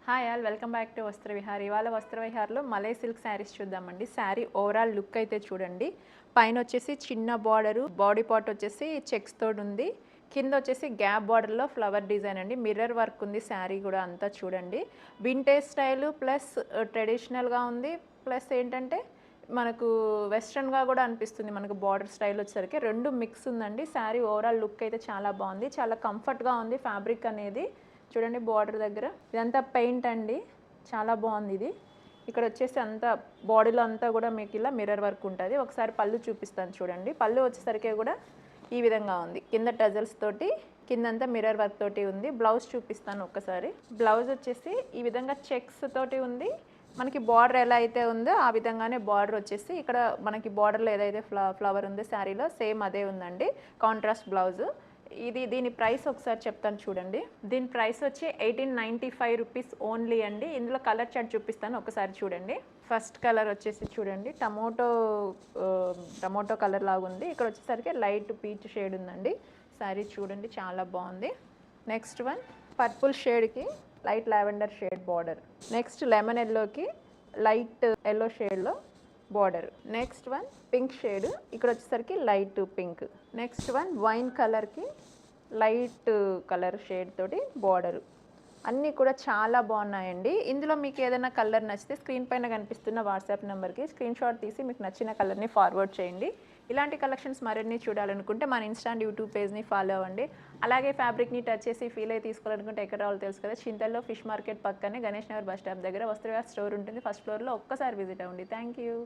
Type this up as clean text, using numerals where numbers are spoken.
Hi all welcome back to వస్త్ర విహార్. ఇవాళ వస్త్ర విహార్లో మలై సిల్క్ శారీస్ చూద్దామండి. శారీ ఓవరాల్ లుక్ అయితే చూడండి. పైన వచ్చేసి చిన్న బార్డరు, బాడీ పార్ట్ వచ్చేసి చెక్స్ తోటి ఉంది. కింద వచ్చేసి గ్యాప్ బార్డర్లో ఫ్లవర్ డిజైన్ అండి. మిర్రర్ వర్క్ ఉంది శారీ కూడా అంతా చూడండి. వింటేజ్ స్టైలు ప్లస్ ట్రెడిషనల్గా ఉంది. ప్లస్ ఏంటంటే మనకు వెస్ట్రన్గా కూడా అనిపిస్తుంది. మనకు బార్డర్ స్టైల్ వచ్చేసరికి రెండు మిక్స్ ఉందండి. శారీ ఓవరాల్ లుక్ అయితే చాలా బాగుంది. చాలా కంఫర్ట్గా ఉంది ఫ్యాబ్రిక్ అనేది. చూడండి బార్డర్ దగ్గర ఇదంతా పెయింట్ అండి, చాలా బాగుంది ఇది. ఇక్కడ వచ్చేసి అంతా బాడీలో అంతా కూడా మీకు ఇలా మిర్రర్ వర్క్ ఉంటుంది. ఒకసారి పళ్ళు చూపిస్తాను చూడండి. పళ్ళు వచ్చేసరికి కూడా ఈ విధంగా ఉంది. కింద టజల్స్ తోటి కిందంతా మిర్రర్ వర్క్ తోటి ఉంది. బ్లౌజ్ చూపిస్తాను ఒక్కసారి. బ్లౌజ్ వచ్చేసి ఈ విధంగా చెక్స్ తోటి ఉంది. మనకి బార్డర్ ఎలా అయితే ఉందో ఆ విధంగానే బార్డర్ వచ్చేసి ఇక్కడ మనకి బార్డర్లో ఏదైతే ఫ్లవర్ ఉందో శారీలో సేమ్ అదే ఉందండి. Contrast blouse. దీని ప్రైస్ ఒకసారి చెప్తాను చూడండి. దీని ప్రైస్ వచ్చి 1895 రూపీస్ ఓన్లీ అండి. ఇందులో కలర్ చార్ట్ చూపిస్తాను ఒకసారి చూడండి. ఫస్ట్ కలర్ వచ్చేసి చూడండి టమోటో కలర్ లాగా ఉంది. ఇక్కడ వచ్చేసరికి లైట్ పీచ్ షేడ్ ఉందండి. శారీ చూడండి చాలా బాగుంది. నెక్స్ట్ వన్ పర్పుల్ షేడ్కి light lavender shade border. Next lemon ఎల్లోకి లైట్ ఎల్లో షేడ్లో border. Next one pink shade, ఇక్కడ వచ్చేసరికి light pink. Next one wine కలర్కి లైట్ కలర్ షేడ్ తోటి బార్డరు. అన్నీ కూడా చాలా బాగున్నాయండి. ఇందులో మీకు ఏదైనా కలర్ నచ్చితే స్క్రీన్ పైన కనిపిస్తున్న వాట్సాప్ నెంబర్కి స్క్రీన్ షాట్ తీసి మీకు నచ్చిన కలర్ని ఫార్వర్డ్ చేయండి. ఇలాంటి కలెక్షన్స్ మరిన్ని చూడాలనుకుంటే మన ఇన్స్టా అండ్ యూట్యూబ్ పేజ్ని ఫాలో అవ్వండి. అలాగే ఫ్యాబ్రిక్ని టచ్ చేసి ఫీల్ అయి తీసుకోవాలనుకుంటే ఎక్కడ రావాలో తెలుసు కదా. చింతల్లో ఫిష్ మార్కెట్ పక్కనే గణేష్ నగర్ బస్ స్టాప్ దగ్గర వస్త్రవిహార్ స్టోర్ ఉంటుంది. ఫస్ట్ ఫ్లోర్లో ఒక్కసారి విజిట్ అవ్వండి. Thank you.